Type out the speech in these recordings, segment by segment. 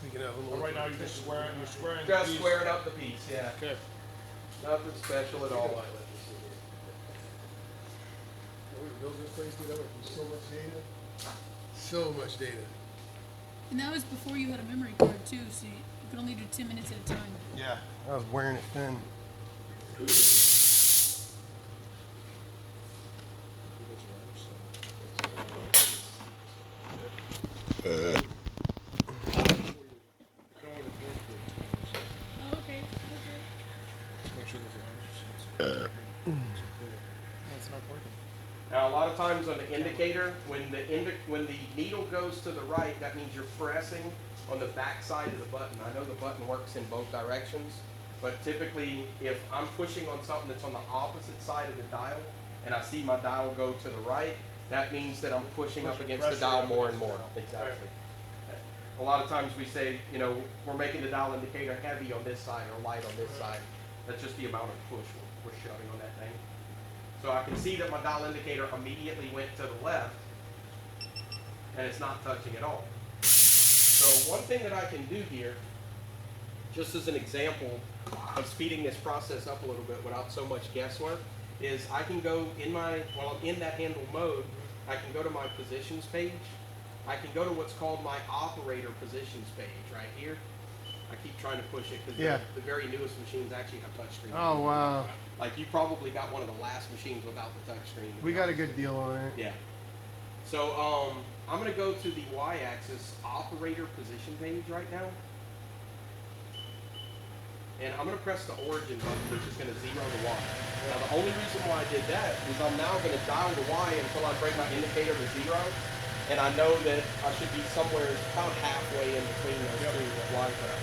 Speaking of, So right now you're just squaring the Just piece. squaring up the piece, yeah. Okay. Nothing special at all. we built this place, dude. I went through so much data. So much data. And that was before you had a memory card too, so you could only do 10 minutes at a time. Yeah, I was wearing it thin. Oh, okay. Make sure there's it's not working. Now, a lot of times on the indicator, when the needle goes to the right, that means you're pressing on the back side of the button. I know the button works in both directions, but typically, if I'm pushing on something that's on the opposite side of the dial, and I see my dial go to the right, that means that I'm pushing up against the dial more and more. Exactly. A lot of times we say, you know, we're making the dial indicator heavy on this side or light on this side. That's just the amount of push we're shoving on that thing. So I can see that my dial indicator immediately went to the left, and it's not touching at all. So one thing that I can do here, just as an example of speeding this process up a little bit without so much guesswork, is I can go in while I'm in that handle mode, I can go to my positions page. I can go to what's called my operator positions page right here. I keep trying to push it because the very newest machines actually have touchscreen. Oh, wow. Like you probably got one of the last machines without the touchscreen. We got a good deal on it. Yeah. So I'm going to go to the Y-axis operator position page right now. And I'm going to press the origin button, which is going to zero the Y. Now the only reason why I did that is I'm now going to dial the Y until I bring my indicator to zero. And I know that I should be somewhere about halfway in between those two Y curves.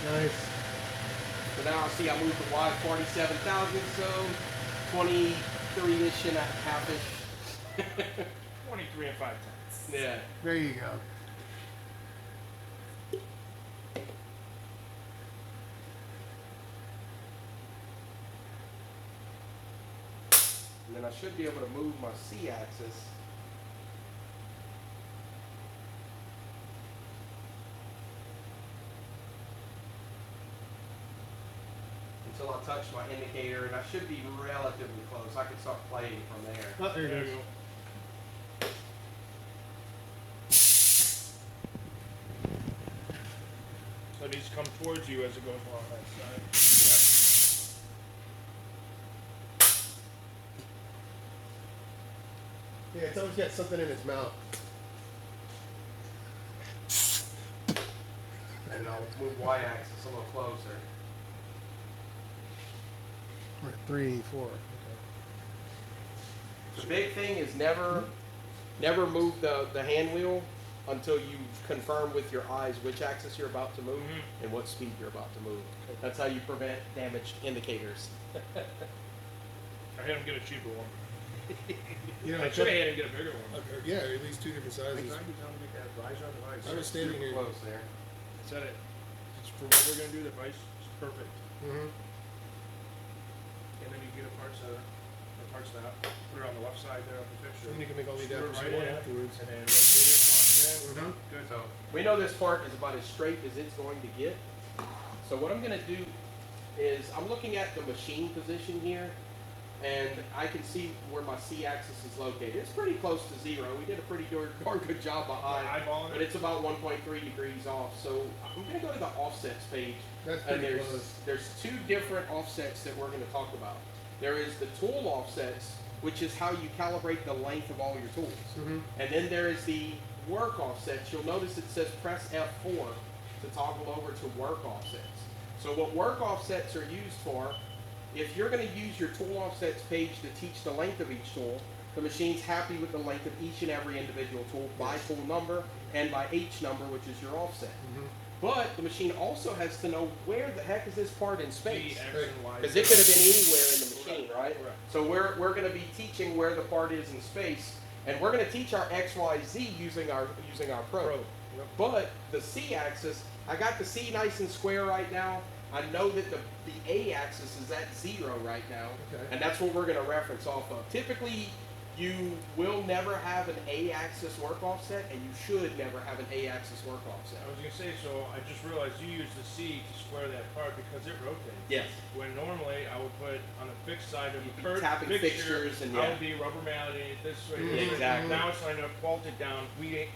Nice. So now I see I moved the Y 47,000, so 23-ish and a half-ish. 23 and 5/10. Yeah. There you go. And then I should be able to move my C-axis. Until I touch my indicator, and I should be relatively close. I can start playing from there. Oh, there There it you is. go. So it needs to come towards you as it goes along that side. Yeah, it's always got something in its mouth. And I'll move Y-axis a little closer. We're at 3, 4. Okay. The big thing is never move the hand wheel until you confirm with your eyes which axis you're about to move and what speed you're about to move. That's how you prevent damaged indicators. I had him get a cheaper one. You know, I should have had him get a bigger one. yeah, at least 2 different sizes. Tell him to get that visor on the I vice. was standing Super here. close there. Said it. It's for what we're gonna do. The vice is perfect. Mm-hmm. And then you get a parts stop, put it on the left side there of the fixture. And you can make all the Screw it adapters right you want in, afterwards. and then rotate it, lock it in. Mhm. Good. So we know this part is about as straight as it's going to get. So what I'm going to do is I'm looking at the machine position here, and I can see where my C-axis is located. It's pretty close to zero. We did a pretty darn good job behind, Eyeballing but it. it's about 1.3 degrees off. So I'm going to go to the offsets page. That's And pretty close. there's two different offsets that we're going to talk about. There is the tool offsets, which is how you calibrate the length of all your tools. Mm-hmm. And then there is the work offsets. You'll notice it says press F4 to toggle over to work offsets. So what work offsets are used for, if you're going to use your tool offsets page to teach the length of each tool, the machine's happy with the length of each and every individual tool by tool number and by H number, which is your offset. Mm-hmm. But the machine also has to know where the heck is this part in G, space. X, and Y. Because it could have been anywhere in the machine, right? Correct. So we're going to be teaching where the part is in space, and we're going to teach our X, Y, Z using our probe. Yep. But the C axis, I got the C nice and square right now. I know that the A-axis is at 0 right now, Okay. and that's what we're going to reference off of. Typically, you will never have an A-axis work offset, and you should never have an A-axis work offset. I was gonna say, so I just realized you use the C to square that part because it rotates. Yes. When normally I would put on the fixed side of You'd the be curved tapping fixture, fixtures and I yeah. would be rubber malleting it this way. Yeah, this way. exactly. Now it's trying to fault it down.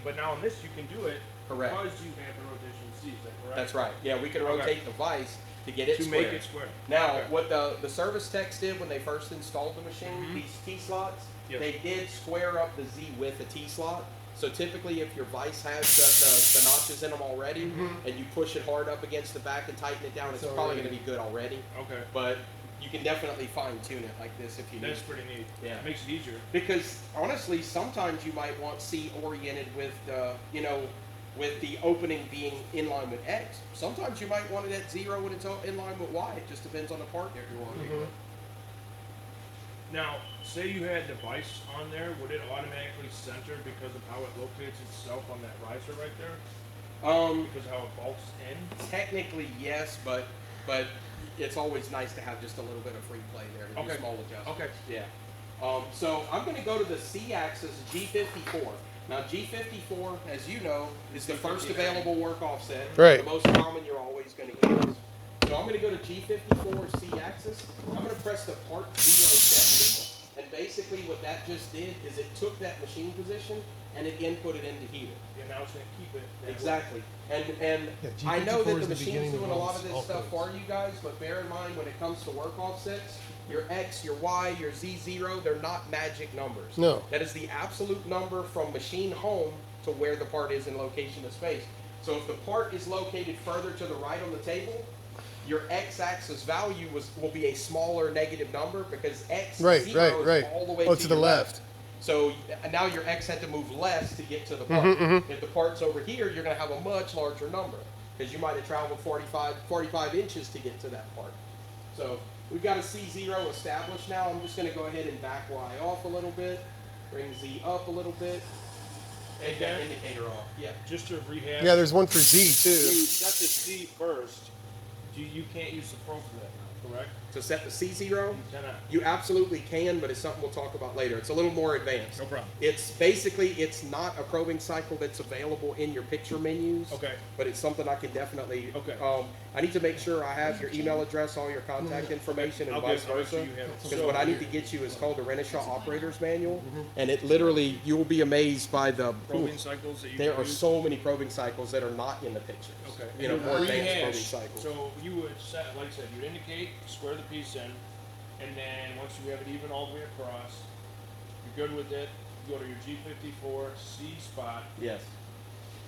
But now on this you can do it Correct. because you have the rotation C. Is that correct? That's right. Yeah, we can Okay. rotate the vise to get it To square. make it square. Now, Okay. what the service techs did when they first installed the machine, Mhm. these T-slots, Yes. they did square up the Z with a T-slot. So typically, if your vise has the notches in them already, Mhm. and you push it hard up against the back and tighten it down, it's It's probably already- going to be good already. Okay. But you can definitely fine-tune it like this if you need. That's pretty neat. Yeah. It makes it easier. Because honestly, sometimes you might want C oriented with with the opening being in line with X. Sometimes you might want it at 0 when it's in line with Y. It just depends on the part that you're wanting. Mhm. Now, say you had the vise on there, would it automatically center because of how it locates itself on that riser right there? Because of how it bolts in? Technically yes, but it's always nice to have just a little bit of free play there to do Okay. small adjustments. Okay. Yeah. So I'm going to go to the C-axis G54. Now G54, as you know, is the first available work offset. Right. The most common you're always going to use. So I'm going to go to G54 C-axis. I'm going to press the part 0 set key, and basically what that just did is it took that machine position and it inputted into heater. Yeah, now it's going to keep it that way. Exactly. And Yeah, I know G54 that is the the machine's beginning doing of a all lot of this all stuff codes. for you guys, but bear in mind when it comes to work offsets, your X, your Y, your Z0, they're not magic numbers. No. That is the absolute number from machine home to where the part is in location of space. So if the part is located further to the right on the table, your X-axis value will be a smaller negative number because X Right, zero right. is all the way Oh, to to the your left. So now your X had to move less to get to the part. If the part's over here, you're going to have a much larger number because you might have traveled 45 inches to get to that part. So we've got a C0 established now. I'm just going to go ahead and back Y off a little bit, bring Z up a little bit, and that Again? indicator off. Yeah. Just to rehash. Yeah, there's one for Z You too. set the C first. You can't use the Pro for that now, correct? To set the C0, You cannot. you absolutely can, but it's something we'll talk about later. It's a little more advanced. No problem. It's basically, it's not a probing cycle that's available in your picture menus. Okay. But it's something I can definitely. Okay. I need to make sure I have your email address, all your contact information, and I'll vice make sure versa. you have it. Because So what I need to here. get you is called the Renishaw Operator's Manual, and it literally, you will be amazed by the. Probing cycles that you There can are use? so many probing cycles that are not in the pictures. Okay. You know, And more advanced rehash. probing cycles. So you would set, like I said, you'd indicate, square the piece in, and then once you have it even all the way across, you're good with it, you go to your G54 C spot, Yes,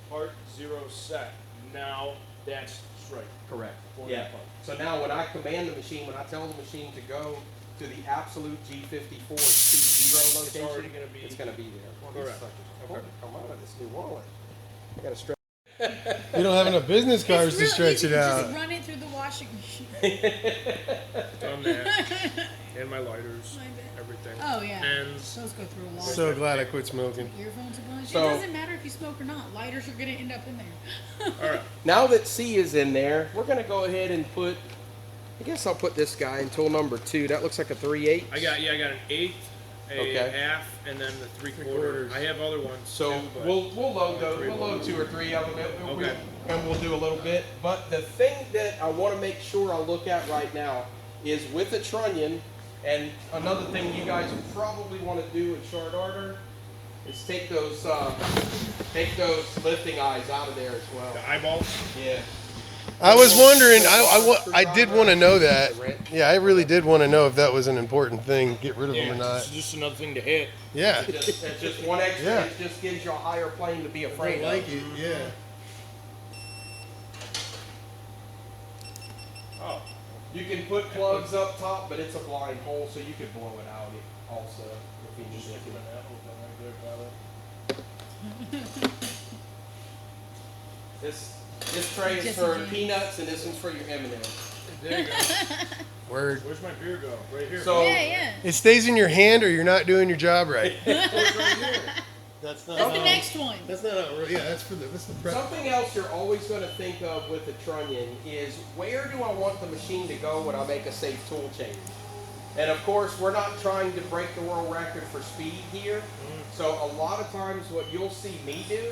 part 0 set. Now that's straight. correct. For Yeah. that part. So now when I command the machine, when I tell the machine to go to the absolute G54 C0 location, already gonna be- it's going to be there. Correct. Okay. Come on, this new wallet. I got to stretch. We don't have enough business cards It's to real stretch easy. it You out. Just run it through the washing machine. Done that. And my lighters, My bad. everything. Oh yeah. Ends. Those go through a lot. So glad I quit smoking. Earphones are going. So- It doesn't matter if you smoke or not. Lighters are gonna end up in there. All right. Now that C is in there, we're going to go ahead and put, I guess I'll put this guy in tool number 2. That looks like a 3/8. I got an eighth, a Okay. half, and then the 3/4. Three-quarters. I have other ones So too, but we'll load those. three We'll load 2 or 3 of them. Okay. And we'll do a little bit. But the thing that I want to make sure I look at right now is with the trunnion, and another thing you guys probably want to do in short order is take those lifting eyes out of there as well. the eyeballs. Yeah. I was wondering. I did want to know that. Yeah, I really did want to know if that was an important thing. Get rid of them or It's not. just another thing to hit. Yeah. It's just one extra. Yeah. It just gives you a higher plane to be afraid of. it. Yeah. Oh. You can put plugs up top, but it's a blind hole, so you could blow it out also if you Just need looking to. at that open right there, Tyler. This tray is Just for a jam. peanuts, and this one's for your M&Ms. There you go. Word. Where's my beer go? Right here. So- Yeah, yeah. It stays in your hand, or you're not doing your job right. It's right here. That's not. That's the next one. That's not. Yeah, that's the prep. Something else you're always going to think of with the trunnion is where do I want the machine to go when I make a safe tool change? And of course, we're not trying to break the world record for speed here. So a lot of times what you'll see me do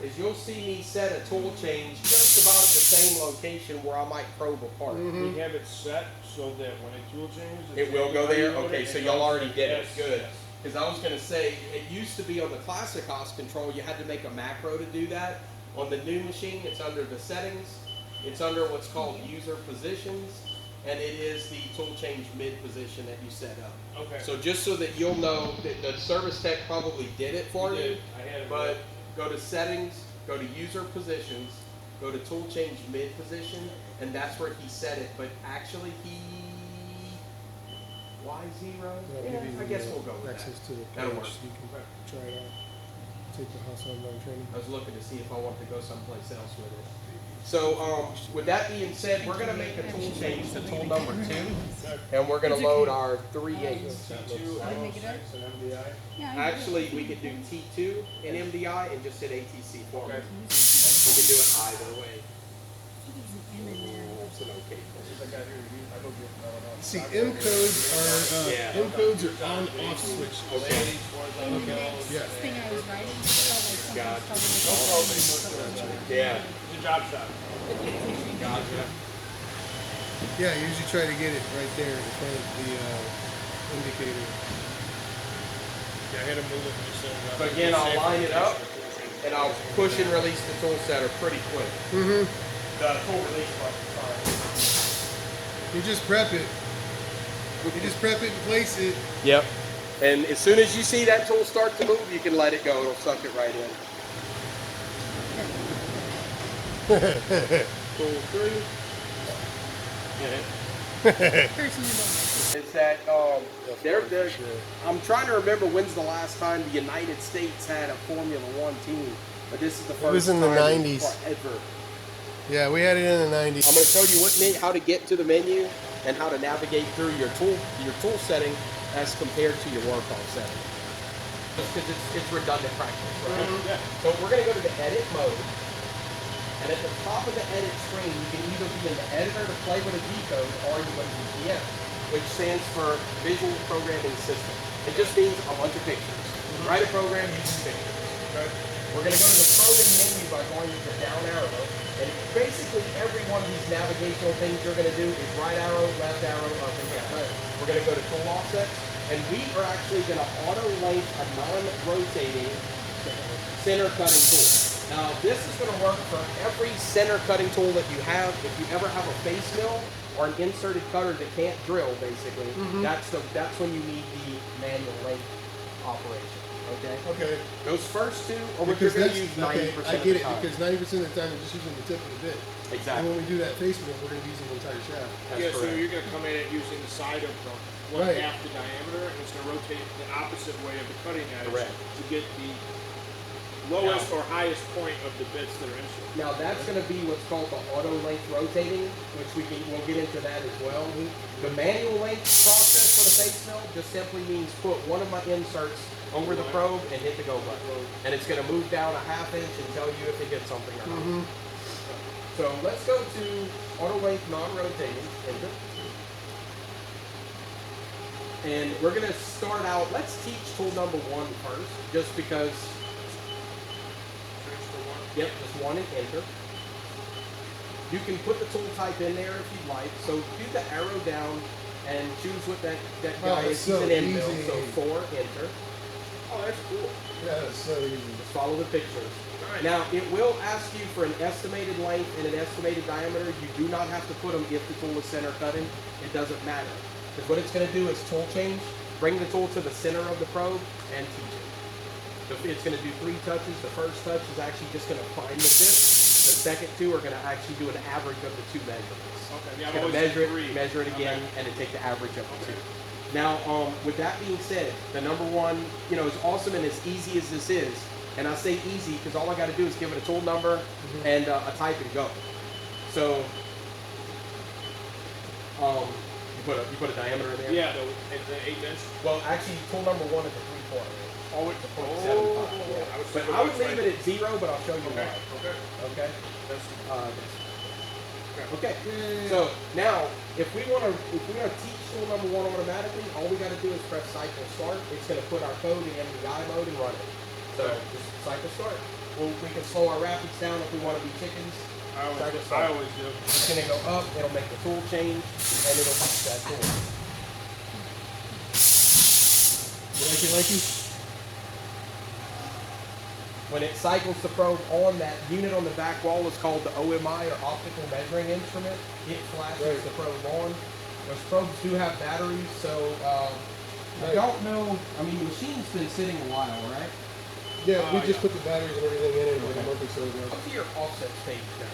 is you'll see me set a tool change just about at the same location where I might probe a part. We have it set so that when a tool changes, It will go there? Okay, so y'all already did it. Yes, Good. yes. Because I was going to say, it used to be on the classic haas control, you had to make a macro to do that. On the new machine, it's under the settings. It's under what's called user positions. And it is the tool change mid position that you set up. Okay. So just so that you'll know, that the service tech probably did it for He you. did. I had it But right. go to settings, go to user positions, go to tool change mid position, and that's where he set it. But actually Y0? Yeah, I guess we'll go with access that. to the That'll page work. so you can try it out. Take the house online training. I was looking to see if I wanted to go someplace else with it. So, with that being said, we're gonna make a tool change to tool number 2, and we're gonna load our 3/8. T2, L6, and MDI. Yeah, I Actually, we could do T2 in MDI and just hit ATC for it. We could do it either way. It's an okay. See, M codes are on off switch. Ladies, okay. Yeah. thing I was writing felt like Gotcha. something probably Yeah. It's a job shop. Gotcha. Yeah, you usually try to get it right there in front of the indicator. Yeah, I had to move it just so. But again, I'll line it up, and I'll push and release the tool setter pretty quick. Mm-hmm. The tool release button, sorry. You just prep it. You just prep it and place it. Yep. And as soon as you see that tool start to move, you can let it go. It'll suck it right in. Tool 3. personally don't like Is that they're I'm trying to remember when's the last time the United States had a Formula One team, but this is the first was in the time 90s. ever. Yeah, we had it in the 90s. I'm going to show you how to get to the menu and how to navigate through your tool setting as compared to your work-off setting. Just because it's redundant practice, right? Yeah. So we're going to go to the edit mode. And at the top of the edit screen, you can either be in the editor to play with a decode or you go to VPM, which stands for Visual Programming System. It just means a bunch of pictures. Write a program using pictures. Okay? We're going to go to the program menu by going to the down arrow. And basically every one of these navigational things you're going to do is right arrow, left arrow, up and down. We're going to go to tool offsets, and we are actually going to auto-length a non-rotating center cutting tool. Now this is going to work for every center cutting tool that you have. If you ever have a face mill or an inserted cutter that can't drill, basically, that's when you need the manual length operation. Okay. Okay. Those first two are what you're going to use 90% I of get the it, time. because 90% of the time we're just using the tip of the bit. And Exactly. when we do that face mill, we're going to be using the entire shaft. That's Yeah, so correct. you're gonna come at it using the side of the one Right. half the diameter, and it's gonna rotate the opposite way of the cutting edge Correct. to get the lowest or highest point of the bits that are inserted. Now that's going to be what's called the auto length rotating, which we'll get into that as well. The manual length process for the face mill just simply means put one of my inserts over the probe and hit the go button. And it's going to move down a half inch and tell you if it gets something or not. So let's go to auto length non-rotating, enter. And we're going to start out, let's teach tool number 1 first, just because. Yep, just one and enter. You can put the tool type in there if you'd like. So do the arrow down and choose what that guy is. so He's an inbuilt. easy. So 4, enter. Oh, that's cool. Yeah, that's so easy. Just follow the pictures. Nice. Now, it will ask you for an estimated length and an estimated diameter. You do not have to put them if the tool is center cutting. It doesn't matter. Because what it's going to do is tool change, bring the tool to the center of the probe, and teach it. So it's going to do 3 touches. The first touch is actually just going to find the tip. The second 2 are going to actually do an average of the 2 measurements. Okay, yeah, It's I've going to always measure done it 3. again, and then take the average of the 2. Now, with that being said, the number 1, as awesome and as easy as this is, and I say easy because all I got to do is give it a tool number and a type and go. So, you put a diameter in there. Yeah, the 8 inch. Well, actually, tool number 1 is a 3/4. Oh, it's .75. Yeah. I was But thinking I would which leave way. it at 0, but I'll show you Okay. why. Okay. Okay? That's Okay. So now, if we want to teach tool number 1 automatically, all we got to do is press cycle start. It's going to put our code in MDI mode and run it. So just cycle start. We can slow our rapids down if we want to be chickens. I Cycle always start. do. It's going to go up. It'll make the tool change, and it'll teach that tool. Likey. When it cycles the probe on, that unit on the back wall is called the OMI, or optical measuring instrument. It flashes the probe on. Those probes do have batteries, so I don't know. I mean, the machine's been sitting a while, right? Yeah, we Yeah. just put the batteries and everything in it like a month or so ago. Up to your offset page now.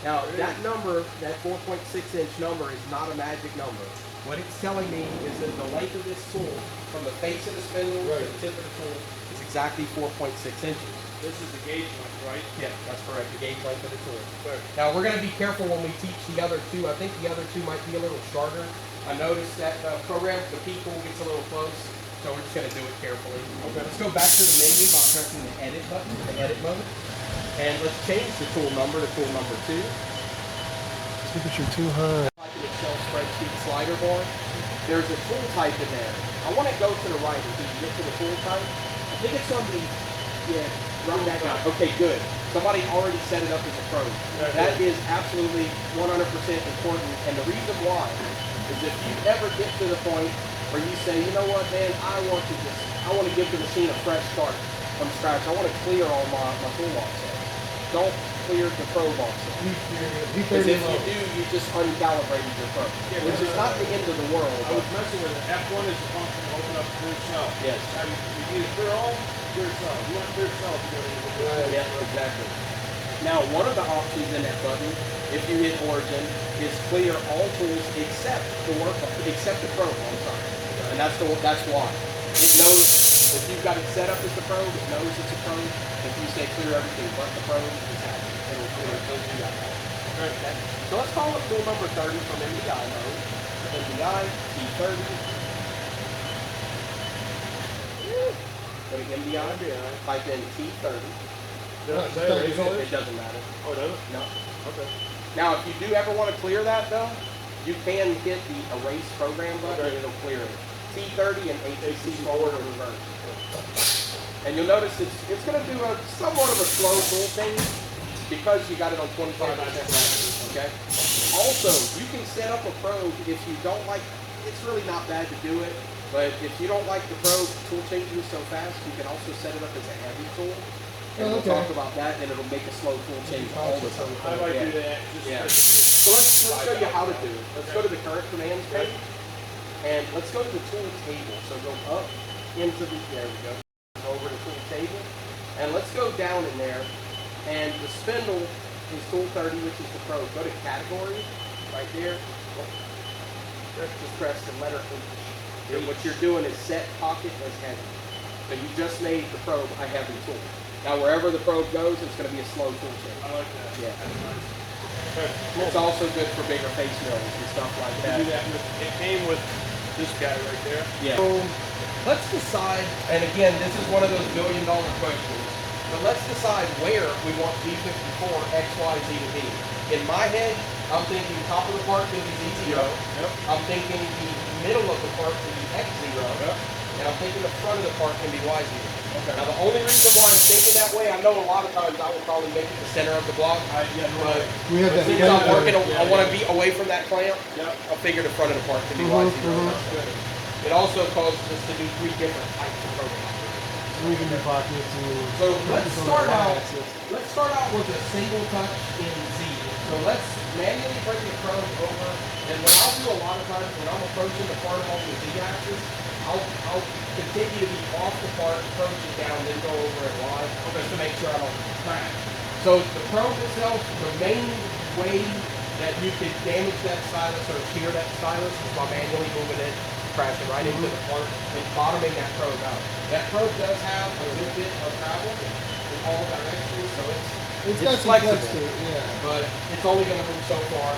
Now, that number, that 4.6 inch number, is not a magic number. What it's telling me is that the length of this tool, from the face of the spindle to the tip of the tool, is exactly 4.6 inches. This is the gauge length, right? Yeah, that's correct, the gauge length of the tool. Right. Now, we're going to be careful when we teach the other two. I think the other two might be a little shorter. I noticed that program, the people gets a little close, so we're just going to do it carefully. Okay. Let's go back to the menu by pressing the edit button, the edit mode. And let's change the tool number to tool number 2. Temperature too high. Like an Excel spreadsheet slider bar, there's a tool type in there. I want to go to the right until you get to the tool type. I think it's going to be, right that guy. Okay, good. Somebody already set it up as a pro. That is absolutely 100% important. And the reason why is if you ever get to the point where you say, you know what, man, I want to give the machine a fresh start from scratch. I want to clear all my toolbox sets. Don't clear the probe offset. Because if you do, you just uncalibrated your probe, which is not the end of the world. I was messing with it. F1 is the function to open up clear cell. Yes. Now, you either clear all, clear cell. You want clear cell to go to Yeah, exactly. Now, one of the options in that button, if you hit origin, is clear all tools except the probe on the side. And that's why. It knows if you've got it set up as the probe, it knows it's a probe. If you say clear everything but the probe, it's happy. It'll do that. Okay. So let's call it tool number 30 from MDI mode. MDI, T30. Go to MDI, type in T30. It doesn't matter. Oh, does it? No. Okay. Now, if you do ever want to clear that, though, you can hit the erase program button and it'll clear it. T30 and HAC forward or reverse. And you'll notice it's going to do a somewhat of a slow tool change because you got it on 25% rapid, okay? Also, you can set up a probe if you don't like, it's really not bad to do it, but if you don't like the probe tool changing so fast, you can also set it up as a heavy tool. And we'll talk about that, and it'll make a slow tool change all the time. I might do that. So let's show you how to do it. Let's go to the current commands page, and let's go to the tool table. So go up into the, there we go, over to tool table, and let's go down in there, and the spindle is tool 30, which is the probe. Go to category, right there. Just press the letter H. And what you're doing is set pocket as heavy. So you just made the probe a heavy tool. Now wherever the probe goes, it's going to be a slow tool change. I like that. Yeah. That's nice. Okay. It's also good for bigger face mills and stuff like You that. do that with, it came with this guy right there. Yeah. So let's decide, and again, this is one of those billion-dollar questions, but let's decide where we want G54 X, Y, Z to be. In my head, I'm thinking top of the part can be Z0. Yep. I'm thinking the middle of the part can be X0. Yep. And I'm thinking the front of the part can be Y0. Okay. Now the only reason why I'm thinking that way, I know a lot of times I will probably make it the center of the block, but We have that. since I'm working, Yeah, I want to be away from that clamp. Yep. I figure the front of the part can be Y0. Good. It also causes us to do 3 different types of programming. We can do pockets and. So let's start out with a single touch in Z. So let's manually bring the probe over, and what I'll do a lot of times when I'm approaching the part along the Z axis, I'll continue to be off the part, approaching down, then go over it Y, just to make sure I don't crash. So the probe itself, the main way that you could damage that stylus or shear that stylus is by manually moving it, crashing right into the part, and bottoming that probe out. That probe does have a good bit of travel in all directions, so It's got some flexible, flex to it, yeah. but it's only going to move so far.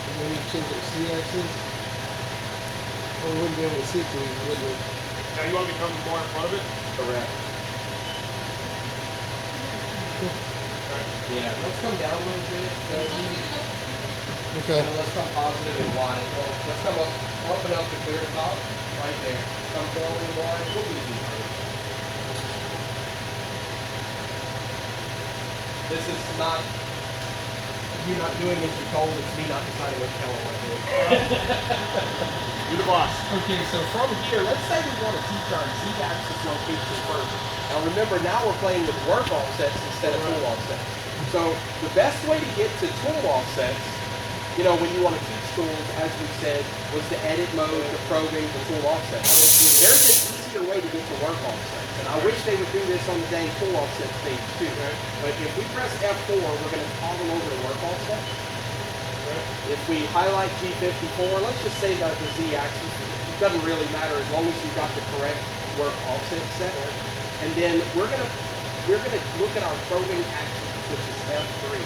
And then you change it to C-axis, we wouldn't be able to see through, would we? Now you want me to come more in front of it? Correct. Yeah, let's come down a little bit. Okay. And let's come positive and wide. Well, let's come up enough to clear the top. Right there. Come forward and wide. We'll be easy. This is not you not doing as you're told. It's me not deciding what the hell I want to do. You're the boss. Okay, so from here, let's say we want to teach our Z-axis location first. Now remember, now we're playing with work offsets instead of tool offsets. So the best way to get to tool offsets, you know, when you want to teach tools, as we said, was the edit mode, the probing, the tool offsets. There's an easier way to get to work offsets. And I wish they would do this on the dang tool offsets page too. But if we press F4, we're going to toggle over to work offset. If we highlight G54, let's just say that the Z-axis, it doesn't really matter as long as you've got the correct work offset set. And then we're gonna look at our probing actions, which is F3.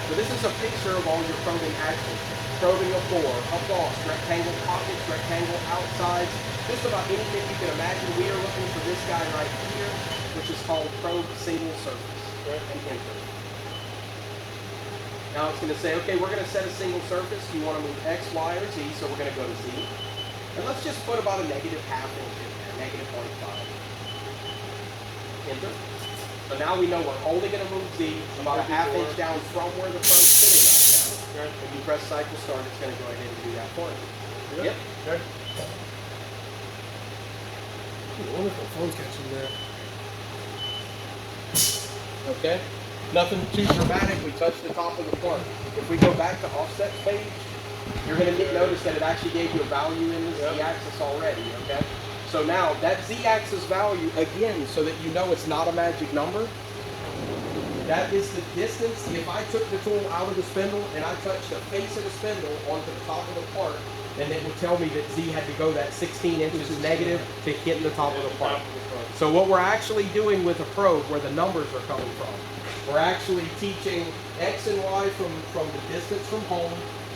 So this is a picture of all your probing actions. Probing a bore, a boss, rectangle pockets, rectangle outsides, just about anything you can imagine. We are looking for this guy right here, which is called probe single surface. And enter. Now it's going to say, okay, we're going to set a single surface. Do you want to move X, Y, or Z? So we're going to go to Z. And let's just put about a negative half inch in there, negative 0.5. Enter. So now we know we're only going to move Z about a half inch down from where the probe's sitting right now. When you press cycle start, it's going to go ahead and do that for you. Yep. Okay. Wonderful phone's catching that. Okay. Nothing too dramatic. We touched the top of the part. If we go back to offset page, you're going to notice that it actually gave you a value in the Z-axis already. Okay. So now that Z-axis value, again, so that you know it's not a magic number, that is the distance. If I took the tool out of the spindle and I touched the face of the spindle onto the top of the part, then it would tell me that Z had to go that 16 inches negative to hit the top of the part. So what we're actually doing with a probe, where the numbers are coming from, we're actually teaching X and Y from the distance from home.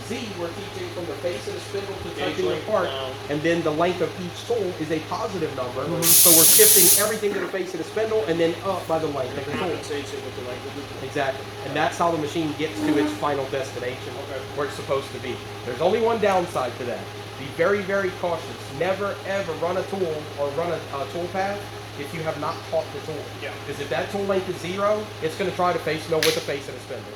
Z, we're teaching from the face of the spindle to touching the part, and then the length of each tool is a positive number. So we're shifting everything to the face of the spindle, and then up by the length of the tool. Exactly, and that's how the machine gets to its final destination, where it's supposed to be. There's only one downside to that. Be very, very cautious. Never, ever run a tool or run a tool path if you have not taught the tool. Because if that tool length is 0, it's going to try to face with the face of the spindle.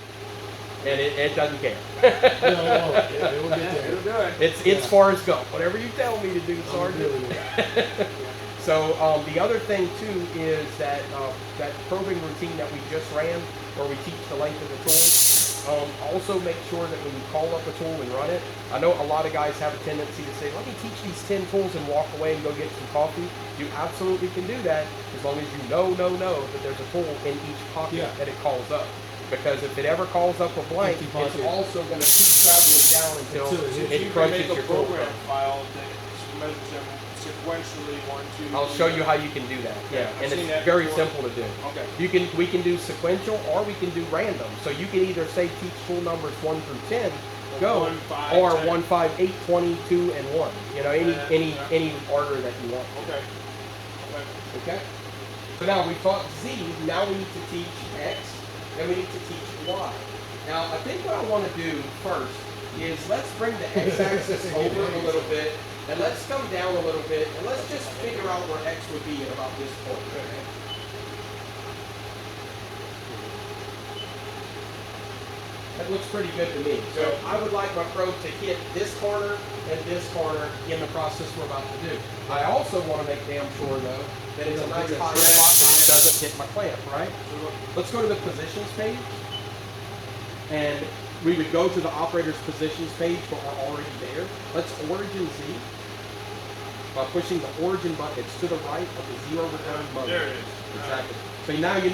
And it doesn't care. It'll get there. It's far as go. Whatever you tell me to do, Sergeant. So the other thing too is that that probing routine that we just ran, where we teach the length of the tool. Also make sure that when you call up a tool and run it, I know a lot of guys have a tendency to say, let me teach these 10 tools and walk away and go get some coffee. You absolutely can do that as long as you know that there's a tool in each pocket that it calls up. Because if it ever calls up a blank, it's also going to keep traveling down until it crunches your tool. Program file that measures them sequentially 1, 2. I'll show you how you can do that. Yeah, I've and seen it's that very before. simple to do. Okay. We can do sequential or we can do random. So you can either say teach tool numbers 1 through 10, go, 1, 5, or 10. 1, 5, 8, 20, 2, and 1. You know, any order that you want. Okay. Okay. So now we taught Z. Now we need to teach X, and we need to teach Y. Now I think what I want to do first is let's bring the X-axis over a little bit, and let's come down a little bit, and let's just figure out where X would be at about this point. Okay? That looks pretty good to me. So I would like my probe to hit this corner and this corner in the process we're about to do. I also want to make damn sure though that it's a nice hot spot and it doesn't hit my clamp, right? So let's go to the positions page, and we would go to the operator's positions page, but we're already there. Let's origin Z by pushing the origin button. It's to the right of the 0 return mode. There it is. Exactly. So now you know.